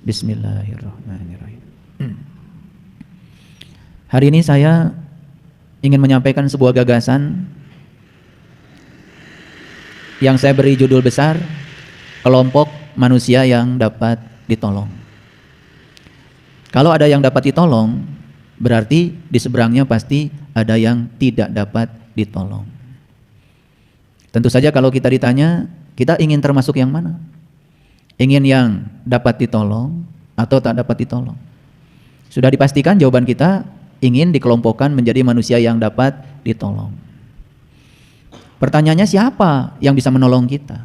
Bismillahirrahmanirrahim. Hari ini saya ingin menyampaikan sebuah gagasan yang saya beri judul besar, kelompok manusia yang dapat ditolong. Kalau ada yang dapat ditolong, berarti di seberangnya pasti ada yang tidak dapat ditolong. Tentu saja kalau kita ditanya, kita ingin termasuk yang mana? Ingin yang dapat ditolong atau tak dapat ditolong? Sudah dipastikan jawaban kita ingin dikelompokkan menjadi manusia yang dapat ditolong. Pertanyaannya, siapa yang bisa menolong kita?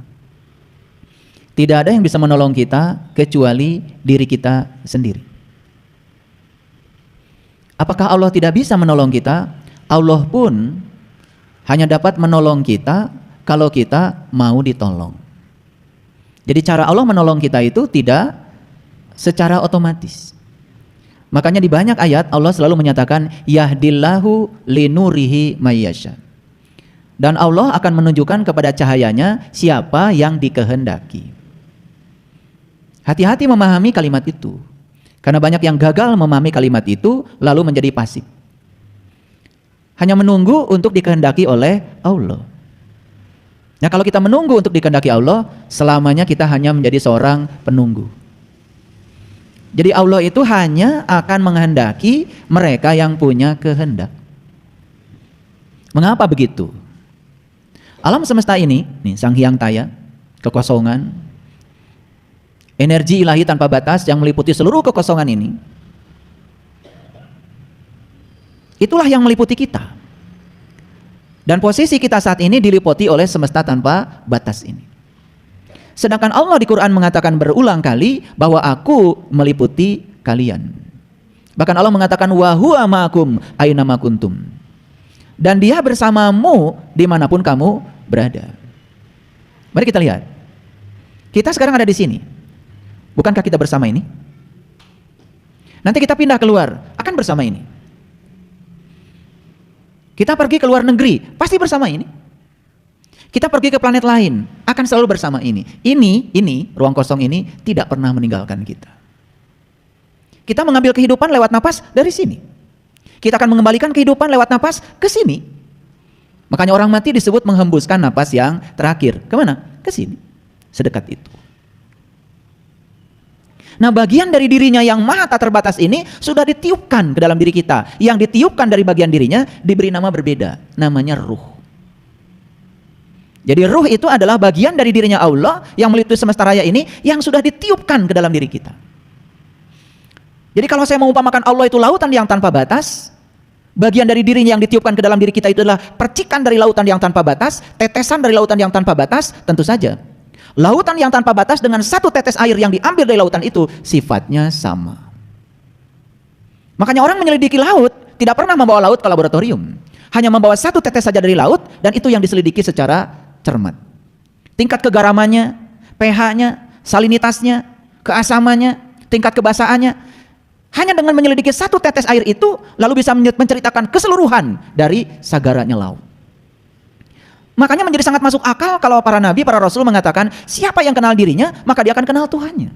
Tidak ada yang bisa menolong kita kecuali diri kita sendiri. Apakah Allah tidak bisa menolong kita? Allah pun hanya dapat menolong kita kalau kita mau ditolong. Jadi cara Allah menolong kita itu tidak secara otomatis. Makanya di banyak ayat Allah selalu menyatakan yahdillahu linurihi mayyasha. Dan Allah akan menunjukkan kepada cahayanya siapa yang dikehendaki. Hati-hati memahami kalimat itu. Karena banyak yang gagal memahami kalimat itu lalu menjadi pasif. Hanya menunggu untuk dikehendaki oleh Allah. Nah, kalau kita menunggu untuk dikehendaki Allah, selamanya kita hanya menjadi seorang penunggu. Jadi Allah itu hanya akan menghendaki mereka yang punya kehendak. Mengapa begitu? Alam semesta ini, nih Sang Hyang Taya, kekosongan, energi ilahi tanpa batas yang meliputi seluruh kekosongan ini, itulah yang meliputi kita. Dan posisi kita saat ini diliputi oleh semesta tanpa batas ini. Sedangkan Allah di Quran mengatakan berulang kali bahwa aku meliputi kalian. Bahkan Allah mengatakan wa huwa ma'akum aina ma kuntum. Dan dia bersamamu dimanapun kamu berada. Mari kita lihat. Kita sekarang ada di sini. Bukankah kita bersama ini? Nanti kita pindah keluar, akan bersama ini. Kita pergi ke luar negeri, pasti bersama ini. Kita pergi ke planet lain, akan selalu bersama ini. Ini, ruang kosong ini tidak pernah meninggalkan kita. Kita mengambil kehidupan lewat napas dari sini. Kita akan mengembalikan kehidupan lewat napas ke sini. Makanya orang mati disebut menghembuskan napas yang terakhir. Kemana? Ke sini. Sedekat itu. Nah, bagian dari dirinya yang maha tak terbatas ini sudah ditiupkan ke dalam diri kita. Yang ditiupkan dari bagian dirinya diberi nama berbeda. Namanya ruh. Jadi ruh itu adalah bagian dari dirinya Allah yang meliputi semesta raya ini yang sudah ditiupkan ke dalam diri kita. Jadi kalau saya mengumpamakan Allah itu lautan yang tanpa batas, bagian dari dirinya yang ditiupkan ke dalam diri kita itu adalah percikan dari lautan yang tanpa batas, tetesan dari lautan yang tanpa batas, tentu saja. Lautan yang tanpa batas dengan satu tetes air yang diambil dari lautan itu sifatnya sama. Makanya orang menyelidiki laut tidak pernah membawa laut ke laboratorium. Hanya membawa satu tetes saja dari laut dan itu yang diselidiki secara cermat. Tingkat kegaramannya, pH-nya, salinitasnya, keasamannya, tingkat kebasahannya. Hanya dengan menyelidiki satu tetes air itu lalu bisa menceritakan keseluruhan dari sagaranya laut. Makanya menjadi sangat masuk akal kalau para nabi, para rasul mengatakan siapa yang kenal dirinya, maka dia akan kenal Tuhannya.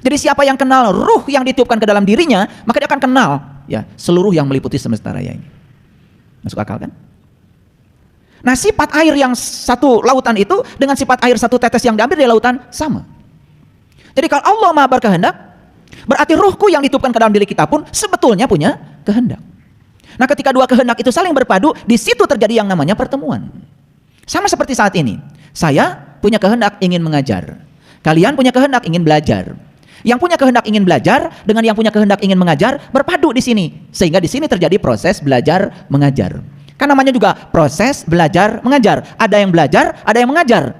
Jadi siapa yang kenal ruh yang ditiupkan ke dalam dirinya, maka dia akan kenal ya seluruh yang meliputi semesta raya ini. Masuk akal kan? Nah, sifat air yang satu lautan itu dengan sifat air satu tetes yang diambil dari lautan sama. Jadi kalau Allah Maha berkehendak, berarti ruhku yang ditiupkan ke dalam diri kita pun sebetulnya punya kehendak. Nah, ketika dua kehendak itu saling berpadu, di situ terjadi yang namanya pertemuan. Sama seperti saat ini. Saya punya kehendak ingin mengajar. Kalian punya kehendak ingin belajar. Yang punya kehendak ingin belajar dengan yang punya kehendak ingin mengajar berpadu di sini. Sehingga di sini terjadi proses belajar mengajar. Kan namanya juga proses belajar mengajar. Ada yang belajar, ada yang mengajar.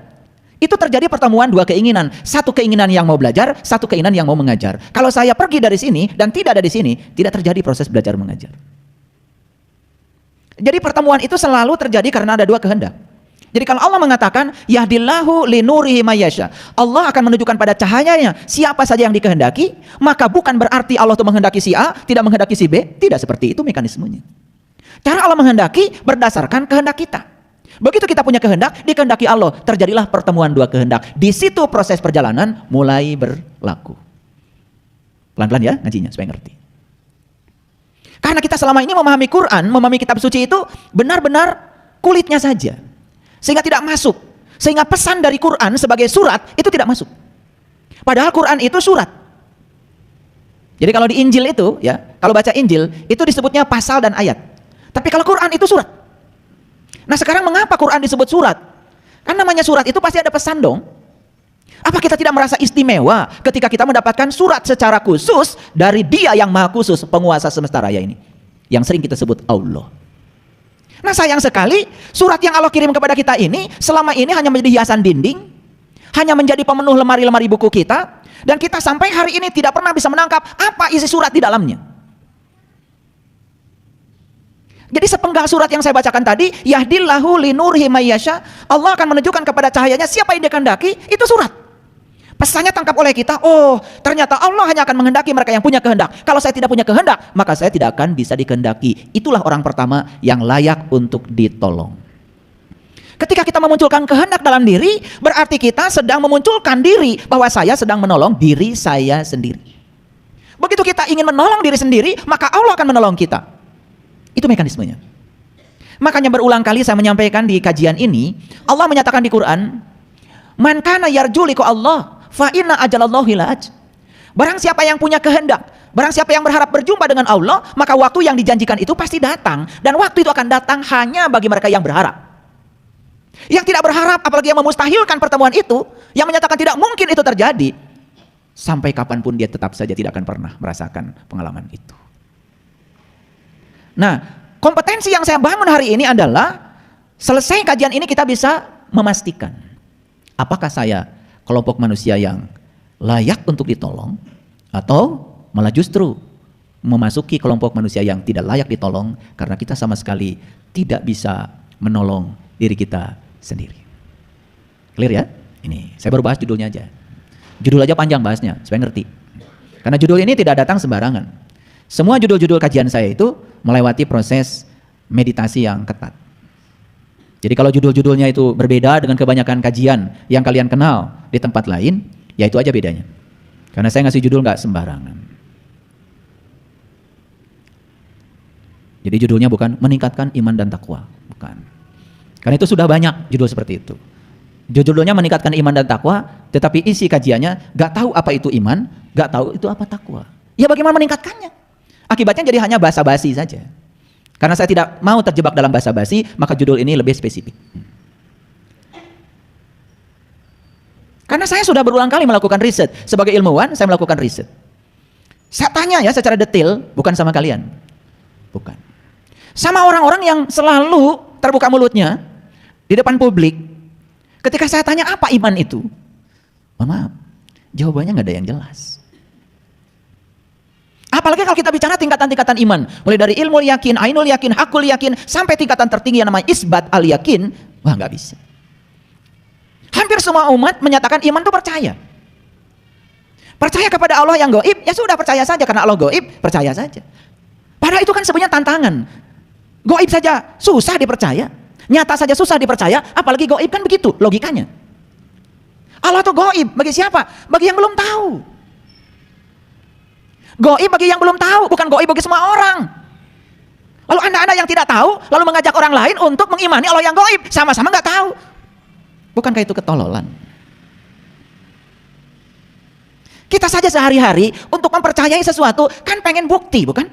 Itu terjadi pertemuan dua keinginan. Satu keinginan yang mau belajar, satu keinginan yang mau mengajar. Kalau saya pergi dari sini dan tidak ada di sini, tidak terjadi proses belajar mengajar. Jadi pertemuan itu selalu terjadi karena ada dua kehendak. Jadi kalau Allah mengatakan yahdillahu linurihi mayyasha, Allah akan menunjukkan pada cahayanya siapa saja yang dikehendaki, maka bukan berarti Allah itu menghendaki si A, tidak menghendaki si B, tidak seperti itu mekanismenya. Cara Allah menghendaki berdasarkan kehendak kita. Begitu kita punya kehendak, dikehendaki Allah, terjadilah pertemuan dua kehendak. Di situ proses perjalanan mulai berlaku. Pelan-pelan ya ngajinya supaya ngerti. Karena kita selama ini memahami Quran, memahami kitab suci itu benar-benar kulitnya saja. Sehingga tidak masuk. Sehingga pesan dari Quran sebagai surat itu tidak masuk. Padahal Quran itu surat. Jadi kalau di Injil itu ya, kalau baca Injil itu disebutnya pasal dan ayat. Tapi kalau Quran itu surat. Nah sekarang mengapa Quran disebut surat? Kan namanya surat itu pasti ada pesan dong. Apa kita tidak merasa istimewa ketika kita mendapatkan surat secara khusus dari Dia yang Maha Khusus, penguasa semesta raya ini, yang sering kita sebut Allah. Nah sayang sekali surat yang Allah kirim kepada kita ini selama ini hanya menjadi hiasan dinding, hanya menjadi pemenuh lemari-lemari buku kita, dan kita sampai hari ini tidak pernah bisa menangkap apa isi surat di dalamnya. Jadi sepenggal surat yang saya bacakan tadi, yahdillahu linurhi mayyasha, Allah akan menunjukkan kepada cahayanya siapa yang dikehendaki, itu surat. Pesannya tangkap oleh kita, oh ternyata Allah hanya akan menghendaki mereka yang punya kehendak. Kalau saya tidak punya kehendak, maka saya tidak akan bisa dikehendaki. Itulah orang pertama yang layak untuk ditolong. Ketika kita memunculkan kehendak dalam diri, berarti kita sedang memunculkan diri bahwa saya sedang menolong diri saya sendiri. Begitu kita ingin menolong diri sendiri, maka Allah akan menolong kita. Itu mekanismenya. Makanya berulang kali saya menyampaikan di kajian ini, Allah menyatakan di Quran, man kana yarju liqa Allah fa inna ajalallahi la'aj. Barang siapa yang punya kehendak, barang siapa yang berharap berjumpa dengan Allah, maka waktu yang dijanjikan itu pasti datang, dan waktu itu akan datang hanya bagi mereka yang berharap. Yang tidak berharap, apalagi yang memustahilkan pertemuan itu, yang menyatakan tidak mungkin itu terjadi, sampai kapanpun dia tetap saja tidak akan pernah merasakan pengalaman itu. Nah, kompetensi yang saya bangun hari ini adalah selesai kajian ini kita bisa memastikan apakah saya kelompok manusia yang layak untuk ditolong, atau malah justru memasuki kelompok manusia yang tidak layak ditolong karena kita sama sekali tidak bisa menolong diri kita sendiri. Clear ya? Ini saya baru bahas judulnya aja. Judul aja panjang bahasnya supaya ngerti. Karena judul ini tidak datang sembarangan. Semua judul-judul kajian saya itu melewati proses meditasi yang ketat. Jadi kalau judul-judulnya itu berbeda dengan kebanyakan kajian yang kalian kenal di tempat lain, ya itu aja bedanya. Karena saya ngasih judul nggak sembarangan. Jadi judulnya bukan meningkatkan iman dan takwa, bukan. Karena itu sudah banyak judul seperti itu. Judulnya meningkatkan iman dan takwa, tetapi isi kajiannya nggak tahu apa itu iman, nggak tahu itu apa takwa. Ya bagaimana meningkatkannya? Akibatnya jadi hanya basa-basi saja. Karena saya tidak mau terjebak dalam basa-basi, maka judul ini lebih spesifik. Karena saya sudah berulang kali melakukan riset. Sebagai ilmuwan, saya melakukan riset. Saya tanya ya secara detail, bukan sama kalian. Bukan. Sama orang-orang yang selalu terbuka mulutnya di depan publik. Ketika saya tanya apa iman itu? Mohon maaf, jawabannya nggak ada yang jelas. Apalagi kalau kita bicara tingkatan-tingkatan iman, mulai dari ilmu yakin, ainul yakin, hakul yakin, sampai tingkatan tertinggi yang namanya isbat al yakin, wah nggak bisa. Hampir semua umat menyatakan iman itu percaya. Percaya kepada Allah yang gaib, ya sudah percaya saja karena Allah gaib, percaya saja. Padahal itu kan sebenarnya tantangan. Gaib saja susah dipercaya, nyata saja susah dipercaya, apalagi gaib kan begitu logikanya. Allah itu gaib bagi siapa? Bagi yang belum tahu. Gaib bagi yang belum tahu, bukan gaib bagi semua orang. Lalu anda yang tidak tahu, lalu mengajak orang lain untuk mengimani Allah yang gaib, sama-sama nggak tahu. Bukankah itu ketololan? Kita saja sehari-hari untuk mempercayai sesuatu, kan pengen bukti, bukan?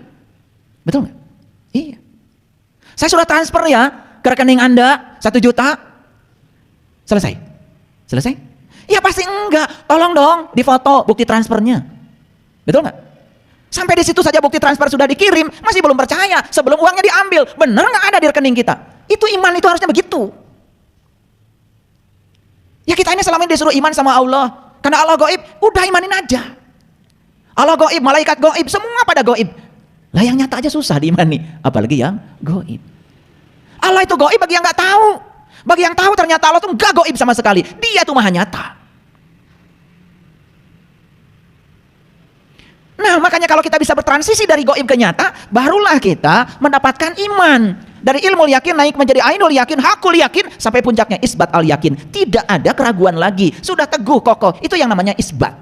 Betul nggak? Iya. Saya sudah transfer ya ke rekening anda 1 juta. Selesai? Selesai? Ya pasti enggak. Tolong dong difoto bukti transfernya. Betul nggak? Sampai di situ saja bukti transfer sudah dikirim, masih belum percaya sebelum uangnya diambil. Benar nggak ada di rekening kita? Itu iman, itu harusnya begitu. Ya kita ini selama ini disuruh iman sama Allah. Karena Allah gaib, udah imanin aja. Allah gaib, malaikat gaib, semua pada gaib. Lah yang nyata aja susah diimani, apalagi yang gaib. Allah itu gaib bagi yang nggak tahu. Bagi yang tahu ternyata Allah itu nggak gaib sama sekali. Dia itu maha nyata. Nah makanya kalau kita bisa bertransisi dari gaib ke nyata, barulah kita mendapatkan iman. Dari ilmu yakin naik menjadi ainul yakin, hakul yakin, sampai puncaknya isbat al yakin. Tidak ada keraguan lagi, sudah teguh kokoh. Itu yang namanya isbat.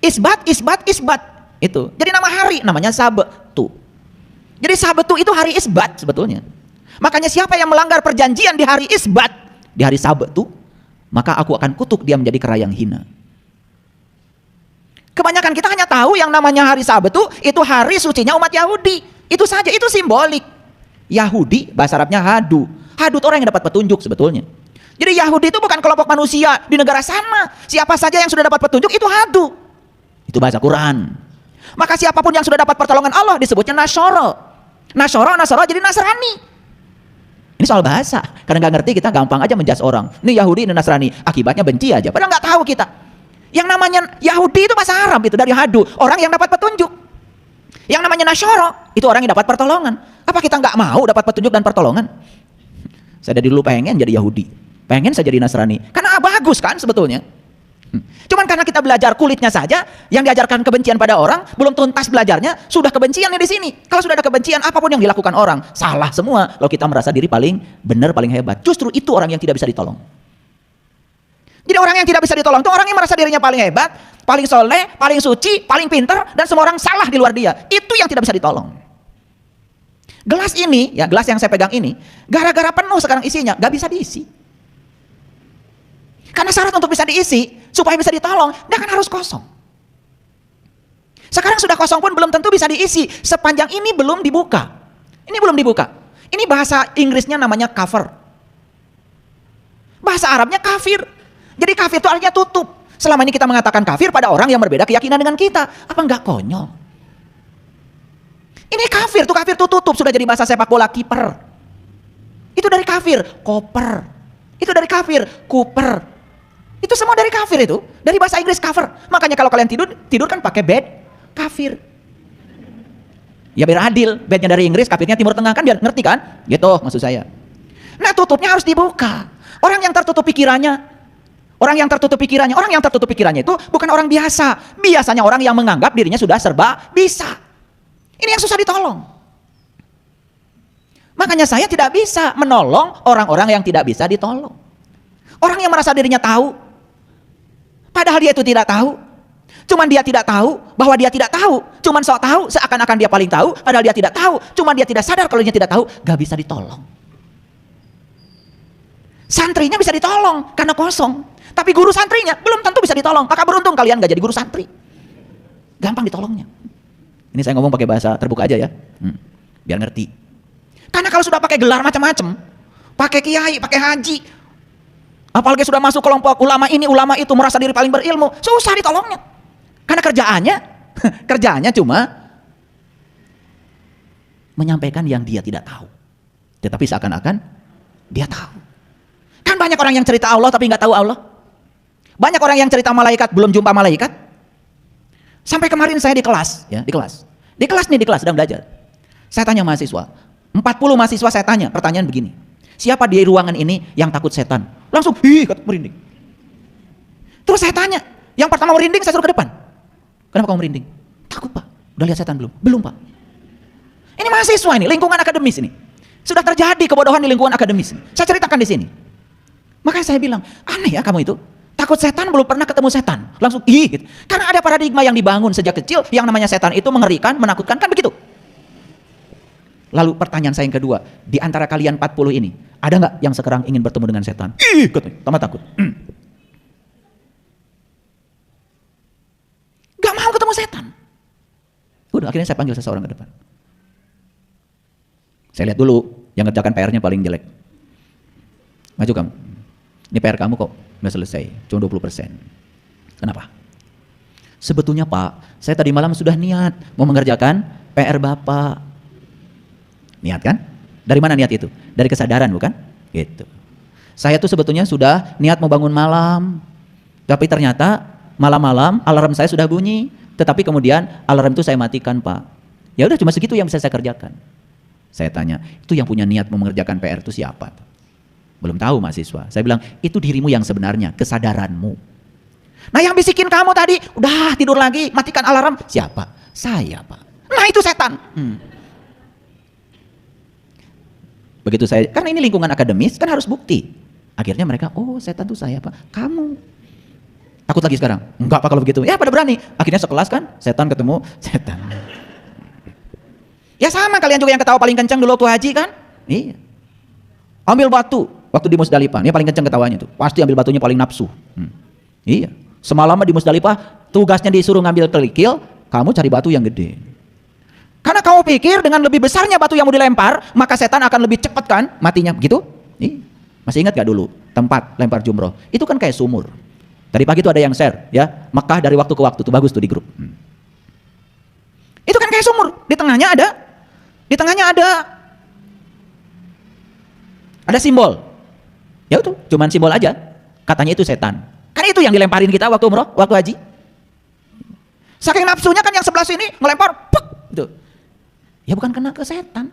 Isbat, isbat, isbat. Itu. Jadi nama hari namanya Sabtu. Jadi Sabtu itu hari Isbat sebetulnya. Makanya siapa yang melanggar perjanjian di hari Isbat, di hari Sabtu, maka aku akan kutuk dia menjadi kera yang hina. Kebanyakan kita hanya tahu yang namanya hari Sabtu itu hari sucinya umat Yahudi. Itu saja, itu simbolik. Yahudi bahasa Arabnya hadu. Hadu itu orang yang dapat petunjuk sebetulnya. Jadi Yahudi itu bukan kelompok manusia di negara sana. Siapa saja yang sudah dapat petunjuk itu hadu. Itu bahasa Quran. Maka siapapun yang sudah dapat pertolongan Allah disebutnya Nasoro. Nasoro jadi Nasrani. Ini soal bahasa. Karena nggak ngerti kita gampang aja menjudge orang. Ini Yahudi, ini Nasrani. Akibatnya benci aja. Padahal nggak tahu kita. Yang namanya Yahudi itu bahasa Arab itu dari hadu. Orang yang dapat petunjuk. Yang namanya Nasoro itu orang yang dapat pertolongan. Apa kita nggak mau dapat petunjuk dan pertolongan? Saya dari dulu pengen jadi Yahudi. Pengen saya jadi Nasrani. Karena bagus kan sebetulnya. Cuman karena kita belajar kulitnya saja, yang diajarkan kebencian pada orang, belum tuntas belajarnya, sudah kebenciannya di sini. Kalau sudah ada kebencian, apapun yang dilakukan orang, salah semua. Kalau kita merasa diri paling benar, paling hebat. Justru itu orang yang tidak bisa ditolong. Jadi orang yang tidak bisa ditolong itu orang yang merasa dirinya paling hebat, paling soleh, paling suci, paling pintar, dan semua orang salah di luar dia. Itu yang tidak bisa ditolong. Gelas ini, ya gelas yang saya pegang ini, gara-gara penuh sekarang isinya, gak bisa diisi. Karena syarat untuk bisa diisi, supaya bisa ditolong, dia kan harus kosong. Sekarang sudah kosong pun belum tentu bisa diisi, sepanjang ini belum dibuka. Ini belum dibuka. Ini bahasa Inggrisnya namanya cover. Bahasa Arabnya kafir. Jadi kafir itu artinya tutup. Selama ini kita mengatakan kafir pada orang yang berbeda keyakinan dengan kita. Apa enggak konyol? Ini kafir tuh tutup. Sudah jadi bahasa sepak bola kiper. Itu dari kafir. Koper. Itu dari kafir. Cooper. Itu semua dari kafir itu. Dari bahasa Inggris cover. Makanya kalau kalian tidur kan pakai bed. Kafir. Ya biar adil. Bednya dari Inggris, kafirnya Timur Tengah kan biar ngerti kan? Gitu maksud saya. Nah tutupnya harus dibuka. Orang yang tertutup pikirannya itu bukan orang biasa. Biasanya orang yang menganggap dirinya sudah serba bisa. Ini yang susah ditolong. Makanya saya tidak bisa menolong orang-orang yang tidak bisa ditolong. Orang yang merasa dirinya tahu, padahal dia itu tidak tahu. Cuman dia tidak tahu bahwa dia tidak tahu. Cuman sok tahu seakan-akan dia paling tahu, padahal dia tidak tahu. Cuman dia tidak sadar kalau dia tidak tahu, gak bisa ditolong. Santrinya bisa ditolong karena kosong. Tapi guru santrinya belum tentu bisa ditolong. Maka beruntung kalian gak jadi guru santri. Gampang ditolongnya. Ini saya ngomong pakai bahasa terbuka aja ya. Biar ngerti. Karena kalau sudah pakai gelar macam-macam, pakai kiai, pakai haji, apalagi sudah masuk kelompok ulama ini, ulama itu, merasa diri paling berilmu, susah ditolongnya. Karena kerjaannya cuma menyampaikan yang dia tidak tahu. Tetapi seakan-akan dia tahu. Kan banyak orang yang cerita Allah tapi nggak tahu Allah. Banyak orang yang cerita malaikat belum jumpa malaikat. Sampai kemarin saya di kelas sedang belajar. Saya tanya mahasiswa, 40 mahasiswa saya tanya, pertanyaan begini. Siapa di ruangan ini yang takut setan? Langsung, merinding. Terus saya tanya, yang pertama merinding saya suruh ke depan. Kenapa kamu merinding? Takut Pak. Udah lihat setan belum? Belum Pak. Ini mahasiswa ini, lingkungan akademis ini. Sudah terjadi kebodohan di lingkungan akademis. Saya ceritakan di sini. Makanya saya bilang, aneh ya kamu itu. Takut setan belum pernah ketemu setan. Langsung gitu. Karena ada paradigma yang dibangun sejak kecil yang namanya setan itu mengerikan, menakutkan, kan begitu. Lalu pertanyaan saya yang kedua, di antara kalian 40 ini, ada nggak yang sekarang ingin bertemu dengan setan? Katanya, tambah takut. Gak mau ketemu setan. Udah akhirnya saya panggil seseorang ke depan. Saya lihat dulu yang ngerjakan PR-nya paling jelek. Maju kamu. Ini PR kamu kok udah selesai, cuma 20%. Kenapa? Sebetulnya Pak, saya tadi malam sudah niat mau mengerjakan PR Bapak. Niat kan? Dari mana niat itu? Dari kesadaran bukan? Gitu. Saya tuh sebetulnya sudah niat mau bangun malam, tapi ternyata malam-malam alarm saya sudah bunyi, tetapi kemudian alarm itu saya matikan Pak. Ya udah cuma segitu yang bisa saya kerjakan. Saya tanya, itu yang punya niat mau mengerjakan PR itu siapa? Belum tahu mahasiswa. Saya bilang, itu dirimu yang sebenarnya, kesadaranmu. Nah yang bisikin kamu tadi, udah tidur lagi, matikan alarm. Siapa? Saya Pak. Nah itu setan. Begitu saya, karena ini lingkungan akademis, kan harus bukti. Akhirnya mereka, oh setan itu saya Pak. Kamu. Takut lagi sekarang? Enggak apa kalau begitu. Ya pada berani. Akhirnya sekelas kan, setan ketemu setan. Ya sama kalian juga yang ketawa paling kencang dulu waktu haji kan? Iya. Ambil batu waktu di Musdalifah. Ini paling kencang ketawanya tuh. Pasti ambil batunya paling nafsu. Iya. Semalam di Musdalifah tugasnya disuruh ngambil kerikil, kamu cari batu yang gede. Karena kamu pikir dengan lebih besarnya batu yang mau dilempar, maka setan akan lebih cepat kan matinya, begitu? Iya. Masih ingat gak dulu tempat lempar jumroh? Itu kan kayak sumur. Tadi pagi itu ada yang share, ya Mekah dari waktu ke waktu tuh bagus tuh di grup. Itu kan kayak sumur, di tengahnya ada simbol. Ya itu, cuman simbol aja. Katanya itu setan. Kan itu yang dilemparin kita waktu umroh, waktu haji. Saking nafsunya kan yang sebelah sini ngelempar, puk, gitu. Ya bukan kena ke setan,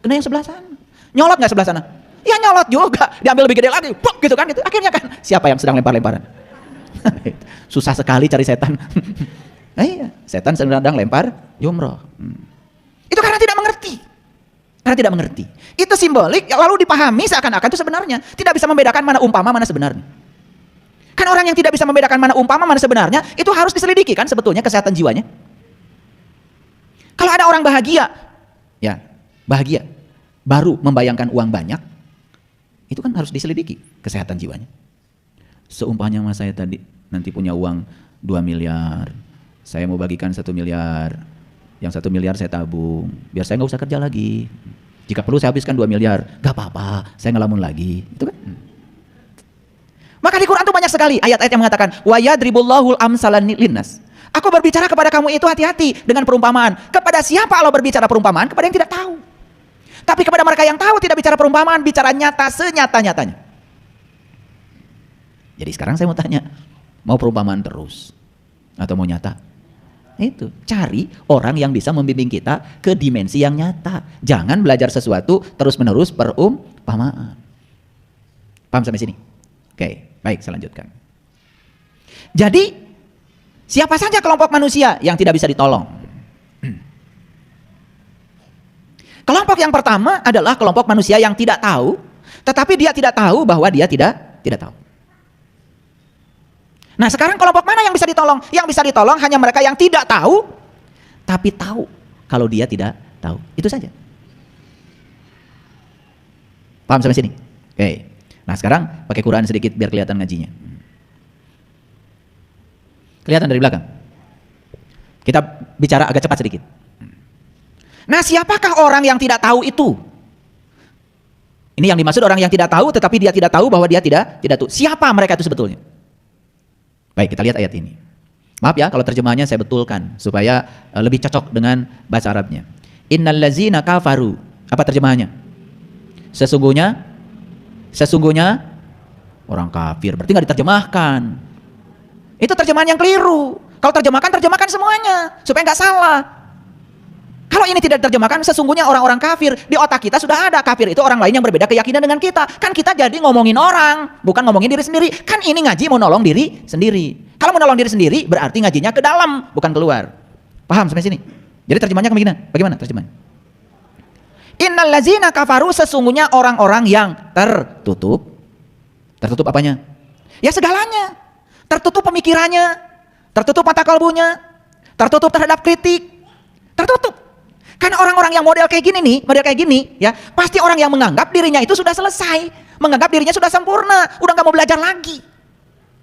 kena yang sebelah sana. Nyolot nggak sebelah sana? Ya nyolot juga, diambil lebih gede lagi, puk, gitu kan gitu. Akhirnya kan siapa yang sedang lempar-lemparan? Susah sekali cari setan. Iya, setan sedang lempar jumroh. Itu karena tidak mengerti. Karena tidak mengerti. Itu simbolik, lalu dipahami seakan-akan itu sebenarnya. Tidak bisa membedakan mana umpama, mana sebenarnya. Kan orang yang tidak bisa membedakan mana umpama, mana sebenarnya, itu harus diselidiki kan sebetulnya kesehatan jiwanya. Kalau ada orang bahagia, ya bahagia, baru membayangkan uang banyak, itu kan harus diselidiki kesehatan jiwanya. Seumpamanya mas saya tadi nanti punya uang 2 miliar, saya mau bagikan 1 miliar, yang 1 miliar saya tabung, biar saya nggak usah kerja lagi. Jika perlu saya habiskan 2 miliar, gak apa-apa, saya ngelamun lagi, itu kan. Maka di Quran tuh banyak sekali ayat-ayat yang mengatakan wa yadribullahul amsalan linnas. Aku berbicara kepada kamu itu hati-hati dengan perumpamaan. Kepada siapa Allah berbicara perumpamaan? Kepada yang tidak tahu. Tapi kepada mereka yang tahu tidak bicara perumpamaan, bicara nyata senyata-nyatanya. Jadi sekarang saya mau tanya, mau perumpamaan terus atau mau nyata? Itu, cari orang yang bisa membimbing kita ke dimensi yang nyata. Jangan belajar sesuatu terus-menerus perumpamaan. Paham sampai sini? Oke, baik, saya lanjutkan. Jadi, siapa saja kelompok manusia yang tidak bisa ditolong? Kelompok yang pertama adalah kelompok manusia yang tidak tahu, tetapi dia tidak tahu bahwa dia tidak tahu. Nah, sekarang kelompok mana yang bisa ditolong? Yang bisa ditolong hanya mereka yang tidak tahu, tapi tahu kalau dia tidak tahu. Itu saja. Paham sampai sini? Oke. Nah, sekarang pakai Quran sedikit biar kelihatan ngajinya. Kelihatan dari belakang. Kita bicara agak cepat sedikit. Nah, siapakah orang yang tidak tahu itu? Ini yang dimaksud orang yang tidak tahu tetapi dia tidak tahu bahwa dia tidak tahu. Siapa mereka itu sebetulnya? Baik, kita lihat ayat ini. Maaf ya kalau terjemahannya saya betulkan supaya lebih cocok dengan bahasa Arabnya. Innal ladzina kafaru. Apa terjemahannya? Sesungguhnya orang kafir. Berarti nggak diterjemahkan. Itu terjemahan yang keliru. Kalau terjemahkan semuanya supaya nggak salah. Kalau ini tidak diterjemahkan, sesungguhnya orang-orang kafir. Di otak kita sudah ada kafir itu orang lain yang berbeda keyakinan dengan kita. Kan kita jadi ngomongin orang, bukan ngomongin diri sendiri. Kan ini ngaji mau nolong diri sendiri. Kalau mau nolong diri sendiri berarti ngajinya ke dalam, bukan keluar. Paham sampai sini? Jadi terjemahnya bagaimana terjemahnya? Innal ladzina kafaru, sesungguhnya orang-orang yang tertutup. Tertutup apanya? Ya segalanya. Tertutup pemikirannya, tertutup mata kalbunya, tertutup terhadap kritik, tertutup. Karena orang-orang yang model kayak gini ya, pasti orang yang menganggap dirinya itu sudah selesai, menganggap dirinya sudah sempurna, udah nggak mau belajar lagi.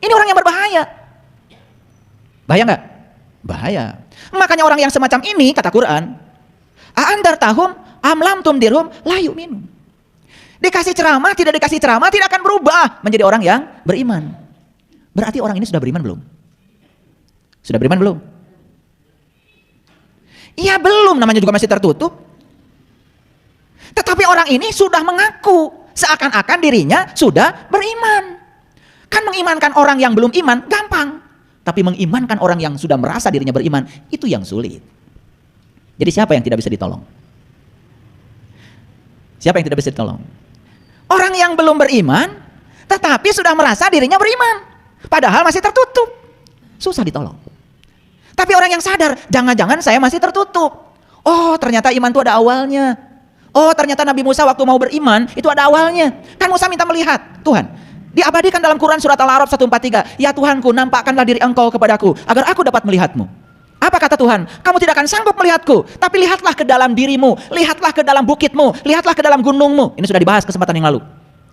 Ini orang yang berbahaya. Bahaya nggak? Bahaya. Makanya orang yang semacam ini, kata Quran, a'andartahum am lam tumdirhum la yu'minun. Dikasih ceramah, tidak dikasih ceramah, tidak akan berubah menjadi orang yang beriman. Berarti orang ini sudah beriman belum? Sudah beriman belum? Iya belum, namanya juga masih tertutup. Tetapi orang ini sudah mengaku seakan-akan dirinya sudah beriman. Kan mengimankan orang yang belum iman gampang, tapi mengimankan orang yang sudah merasa dirinya beriman itu yang sulit. Jadi siapa yang tidak bisa ditolong? Siapa yang tidak bisa ditolong? Orang yang belum beriman tetapi sudah merasa dirinya beriman, padahal masih tertutup, susah ditolong. Tapi orang yang sadar, jangan-jangan saya masih tertutup. Oh, ternyata iman itu ada awalnya. Oh, ternyata Nabi Musa waktu mau beriman, itu ada awalnya. Kan Musa minta melihat, Tuhan, Diabadikan dalam Quran surat Al-A'raf 143. Ya Tuhanku, nampakkanlah diri Engkau kepadaku agar aku dapat melihatmu. Apa kata Tuhan? Kamu tidak akan sanggup melihatku, tapi lihatlah ke dalam dirimu, lihatlah ke dalam bukitmu, lihatlah ke dalam gunungmu. Ini sudah dibahas kesempatan yang lalu,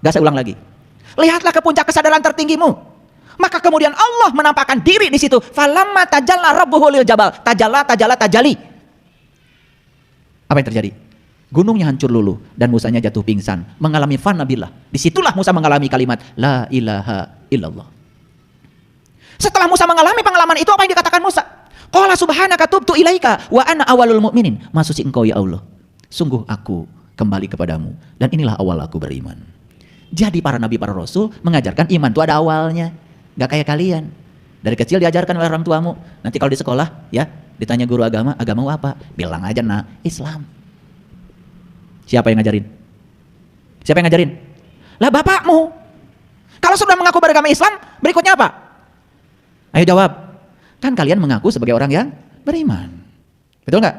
gak saya ulang lagi. Lihatlah ke puncak kesadaran tertinggimu. Maka kemudian Allah menampakkan diri di situ. Falamma tajalla rabbuhu lil jabal, tajali. Apa yang terjadi? Gunungnya hancur luluh dan Musanya jatuh pingsan, mengalami fana billah. Disitulah Musa mengalami kalimat la ilaha illallah. Setelah Musa mengalami pengalaman itu, apa yang dikatakan Musa? Qala subhanaka tubtu ilaika wa ana awalul mu'minin. Maha suci Engkau ya Allah, sungguh aku kembali kepadamu dan inilah awal aku beriman. Jadi para nabi, para rasul mengajarkan iman itu ada awalnya. Gak kayak kalian. Dari kecil diajarkan oleh orang tuamu. Nanti kalau di sekolah ya ditanya guru agama, agamamu apa? Bilang aja nah Islam. Siapa yang ngajarin? Siapa yang ngajarin? Lah bapakmu. Kalau sudah mengaku beragama Islam, berikutnya apa? Ayo jawab. Kan kalian mengaku sebagai orang yang beriman. Betul nggak?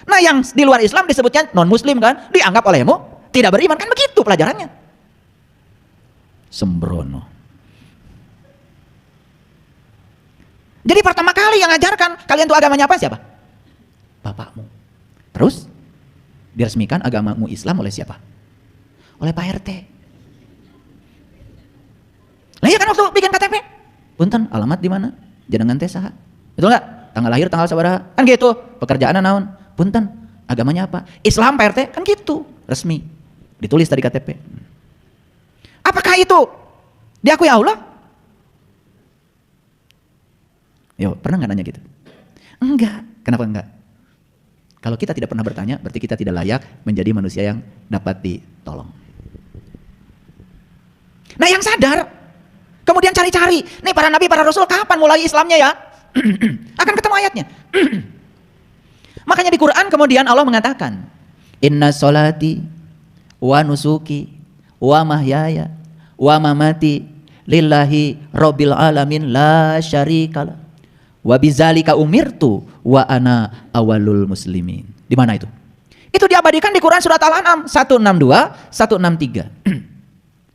Nah yang di luar Islam disebutnya non-muslim kan? Dianggap olehmu tidak beriman. Kan begitu pelajarannya. Sembrono. Jadi pertama kali yang ngajarkan kalian tuh agamanya apa? Siapa? Bapakmu. Terus diresmikan agamamu Islam oleh siapa? Oleh Pak RT. Lah iya kan waktu bikin KTP? Punten, alamat di mana? Jenengan teh saha? Betul nggak? Tanggal lahir, tanggal sabaraha? Kan gitu. Pekerjaan naon? Punten, agamanya apa? Islam Pak RT? Kan gitu, resmi. Ditulis tadi KTP. Apakah itu diakui Allah? Yo, pernah nggak nanya gitu? Enggak. Kenapa enggak? Kalau kita tidak pernah bertanya, berarti kita tidak layak menjadi manusia yang dapat ditolong. Nah yang sadar, kemudian cari-cari, nih para nabi, para rasul kapan mulai Islamnya ya? Akan ketemu ayatnya. Makanya di Quran kemudian Allah mengatakan, Inna sholati wa nusuki wa mahyaya wa mamati lillahi rabbil alamin la syarikalah. Wa bizalika umirtu wa ana awalul muslimin. Di mana itu? Itu diabadikan di Quran surat Al-An'am 162, 163.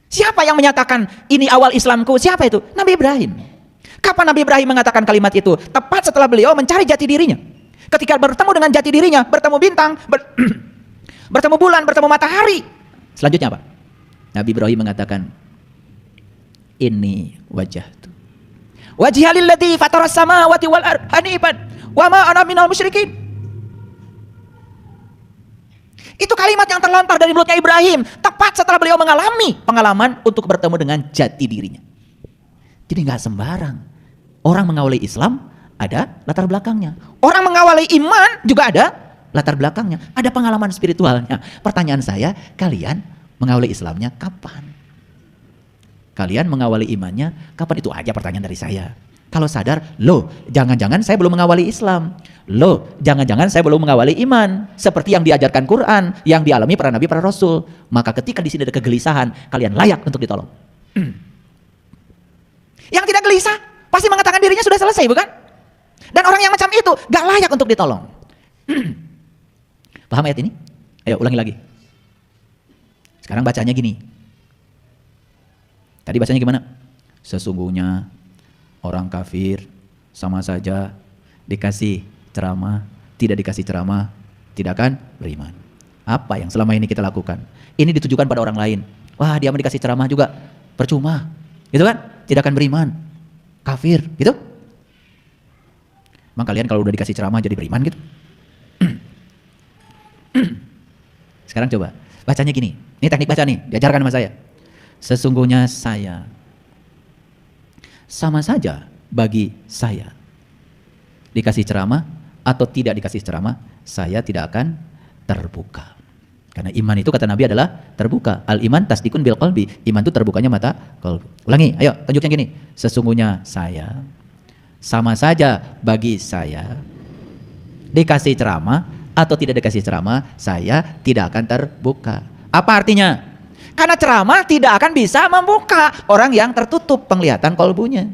Siapa yang menyatakan ini awal Islamku? Siapa itu? Nabi Ibrahim. Kapan Nabi Ibrahim mengatakan kalimat itu? Tepat setelah beliau mencari jati dirinya. Ketika bertemu dengan jati dirinya, bertemu bintang, bertemu bulan, bertemu matahari. Selanjutnya apa? Nabi Ibrahim mengatakan, ini wajahtu wajhihalil ladzi fataras samawati wal ardh hanifan wa ma ana minal musyrikin. Itu kalimat yang terlontar dari mulutnya Ibrahim tepat setelah beliau mengalami pengalaman untuk bertemu dengan jati dirinya. Jadi nggak sembarang orang mengawali Islam ada latar belakangnya. Orang mengawali iman juga ada latar belakangnya. Ada pengalaman spiritualnya. Pertanyaan saya, kalian mengawali Islamnya kapan? Kalian mengawali imannya kapan? Itu aja pertanyaan dari saya. Kalau sadar, loh jangan-jangan saya belum mengawali Islam. Loh jangan-jangan saya belum mengawali iman. Seperti yang diajarkan Quran, yang dialami para nabi, para rasul. Maka ketika di sini ada kegelisahan, kalian layak untuk ditolong. Yang tidak gelisah, pasti mengatakan dirinya sudah selesai, bukan? Dan orang yang macam itu gak layak untuk ditolong. Paham ayat ini? Ayo ulangi lagi. Sekarang bacanya gini. Tadi bacanya gimana? Sesungguhnya orang kafir sama saja dikasih ceramah, tidak dikasih ceramah, tidak akan beriman. Apa yang selama ini kita lakukan? Ini ditujukan pada orang lain. Wah dia mau dikasih ceramah juga, percuma. Gitu kan? Tidak akan beriman. Kafir, gitu? Emang kalian kalau udah dikasih ceramah jadi beriman gitu? Sekarang coba, bacanya gini. Ini teknik baca nih, diajarkan sama saya. Sesungguhnya saya sama saja bagi saya. Dikasih ceramah atau tidak dikasih ceramah, saya tidak akan terbuka. Karena iman itu kata Nabi adalah terbuka. Al-iman tasdikun bil qalbi. Iman itu terbukanya mata qalbi. Ulangi, ayo tunjuknya gini. Sesungguhnya saya sama saja bagi saya. Dikasih ceramah atau tidak dikasih ceramah, saya tidak akan terbuka. Apa artinya? Karena ceramah tidak akan bisa membuka orang yang tertutup penglihatan kolbunya.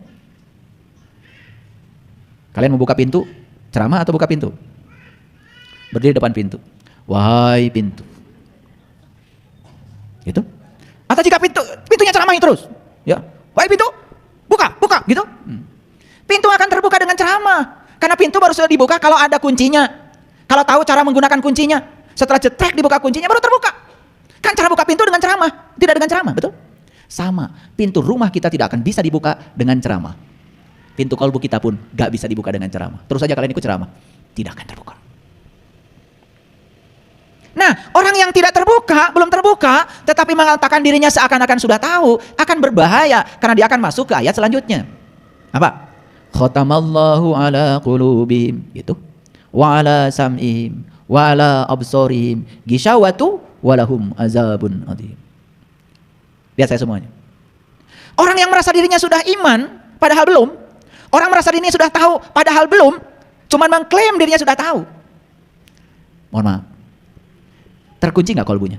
Kalian mau buka pintu, ceramah atau buka pintu? Berdiri depan pintu. Wahai pintu. Itu. Atau jika pintunya ceramah terus, ya. Wahai pintu, buka, buka, gitu. Pintu akan terbuka dengan ceramah. Karena pintu baru sudah dibuka kalau ada kuncinya. Kalau tahu cara menggunakan kuncinya. Setelah jetrek dibuka kuncinya baru terbuka. Kan cara buka pintu dengan ceramah, tidak dengan ceramah, betul? Sama, pintu rumah kita tidak akan bisa dibuka dengan ceramah. Pintu kalbu kita pun gak bisa dibuka dengan ceramah. Terus saja kalian ikut ceramah, tidak akan terbuka. Nah, orang yang tidak terbuka, belum terbuka, tetapi mengatakan dirinya seakan-akan sudah tahu, akan berbahaya karena dia akan masuk ke ayat selanjutnya. Apa? Khatamallahu ala qulubihim, gitu. Wa ala sam'ihim, wa ala absarihim, gishawatu walahum azabun adzim. Lihat saya semuanya. Orang yang merasa dirinya sudah iman, padahal belum. Orang merasa dirinya sudah tahu, padahal belum. Cuman mengklaim dirinya sudah tahu. Mohon maaf. Terkunci nggak kolbunya?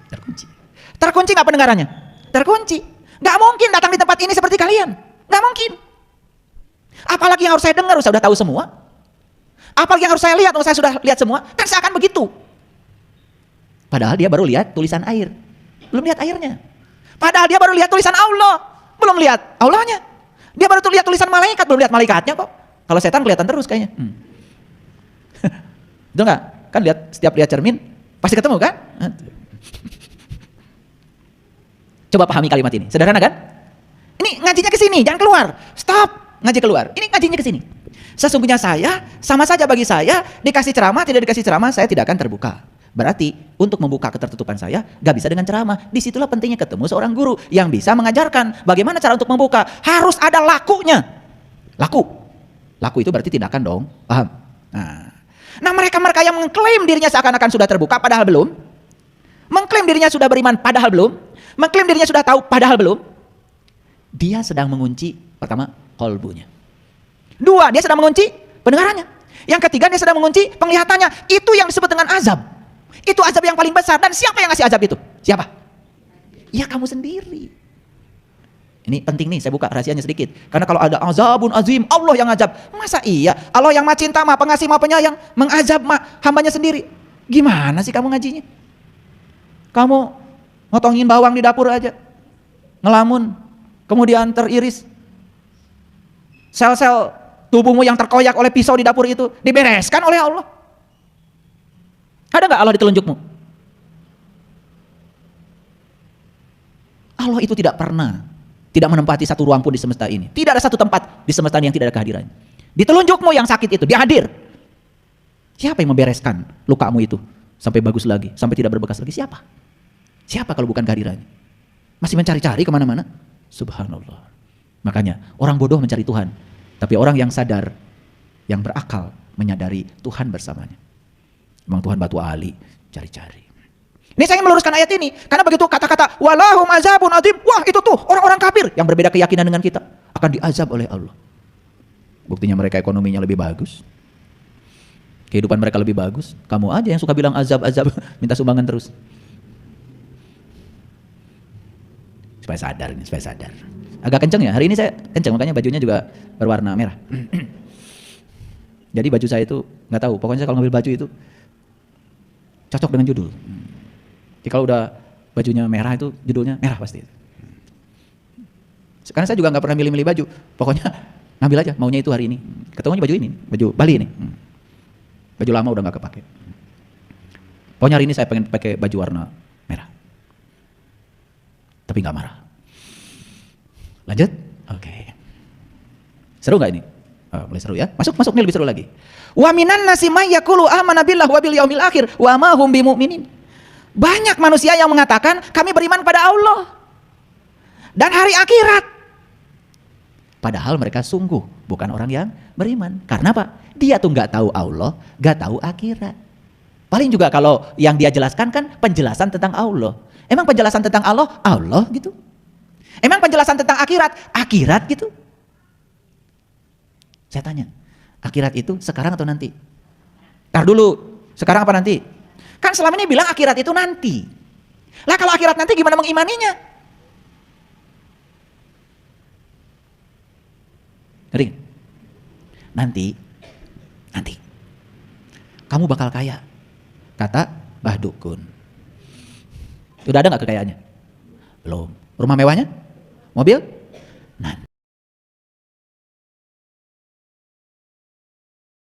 Terkunci. Terkunci nggak pendengarannya? Terkunci. Nggak mungkin datang di tempat ini seperti kalian. Nggak mungkin. Apalagi yang harus saya dengar, saya sudah tahu semua. Apalagi yang harus saya lihat, saya sudah lihat semua. Kan seakan begitu. Padahal dia baru lihat tulisan air. Belum lihat airnya. Padahal dia baru lihat tulisan Allah. Belum lihat Allahnya. Dia baru lihat tulisan malaikat, belum lihat malaikatnya kok. Kalau setan kelihatan terus kayaknya. Betul nggak? Kan setiap lihat cermin pasti ketemu kan? Coba pahami kalimat ini. Sederhana kan? Ini ngajinya ke sini, jangan keluar. Stop, ngaji keluar. Ini ngajinya ke sini. Sesungguhnya saya, sama saja bagi saya, dikasih ceramah, tidak dikasih ceramah, saya tidak akan terbuka. Berarti untuk membuka ketertutupan saya gak bisa dengan ceramah. Disitulah pentingnya ketemu seorang guru yang bisa mengajarkan bagaimana cara untuk membuka. Harus ada lakunya. Laku itu berarti tindakan dong. Paham? Nah mereka-mereka yang mengklaim dirinya seakan-akan sudah terbuka padahal belum. Mengklaim dirinya sudah beriman padahal belum. Mengklaim dirinya sudah tahu padahal belum. Dia sedang mengunci pertama kolbunya. Dua, dia sedang mengunci pendengarannya. Yang ketiga, dia sedang mengunci penglihatannya. Itu yang disebut dengan azab. Itu azab yang paling besar. Dan siapa yang ngasih azab itu? Siapa? Ya kamu sendiri. Ini penting nih, saya buka rahasianya sedikit. Karena kalau ada azabun azim, Allah yang azab. Masa iya? Allah yang maha cinta, maha pengasih, maha penyayang, mengazab hambanya sendiri. Gimana sih kamu ngajinya? Kamu ngotongin bawang di dapur aja. Ngelamun. Kemudian teriris. Sel-sel tubuhmu yang terkoyak oleh pisau di dapur itu dibereskan oleh Allah. Ada nggak Allah di telunjukmu? Allah itu tidak pernah tidak menempati satu ruang pun di semesta ini. Tidak ada satu tempat di semesta ini yang tidak ada kehadirannya. Di telunjukmu yang sakit itu, dia hadir. Siapa yang membereskan lukamu itu sampai bagus lagi, sampai tidak berbekas lagi? Siapa? Siapa kalau bukan kehadirannya? Masih mencari-cari kemana-mana? Subhanallah. Makanya orang bodoh mencari Tuhan, tapi orang yang sadar, yang berakal menyadari Tuhan bersamanya. Memang Tuhan batu ali, cari-cari. Ini saya ingin meluruskan ayat ini, karena begitu kata-kata walahum azabun adzim, wah itu tuh orang-orang kafir yang berbeda keyakinan dengan kita akan diazab oleh Allah. Buktinya mereka ekonominya lebih bagus, kehidupan mereka lebih bagus. Kamu aja yang suka bilang azab-azab, minta sumbangan terus. Supaya sadar ini, supaya sadar. Agak kenceng ya, hari ini saya kenceng, makanya bajunya juga berwarna merah. Jadi baju saya itu nggak tahu, pokoknya saya kalau ngambil baju itu cocok dengan judul. Jadi kalau udah bajunya merah itu judulnya merah pasti. Karena saya juga nggak pernah milih-milih baju, pokoknya ngambil aja maunya itu hari ini. Ketemunya baju ini, baju Bali ini. Baju lama udah nggak kepake. Pokoknya hari ini saya pengen pakai baju warna merah. Tapi nggak marah. Lanjut? Oke. Seru nggak ini? Oh, mulai seru ya. Masuk ini lebih seru lagi. Wa minan nasi may yaqulu amanna billahi wa bil yaumil akhir wa ma hum bimumin. Banyak manusia yang mengatakan kami beriman pada Allah dan hari akhirat. Padahal mereka sungguh bukan orang yang beriman. Karena apa? Dia tuh nggak tahu Allah, nggak tahu akhirat. Paling juga kalau yang dia jelaskan kan penjelasan tentang Allah. Emang penjelasan tentang Allah, Allah gitu. Emang penjelasan tentang akhirat, akhirat gitu. Saya tanya, akhirat itu sekarang atau nanti? Ntar dulu, sekarang apa nanti? Kan selama ini bilang akhirat itu nanti. Lah kalau akhirat nanti gimana mengimaninya? Ngerti? Nanti. Kamu bakal kaya. Kata Mbah Dukun. Sudah ada gak kekayaannya? Belum. Rumah mewahnya? Mobil? Nah.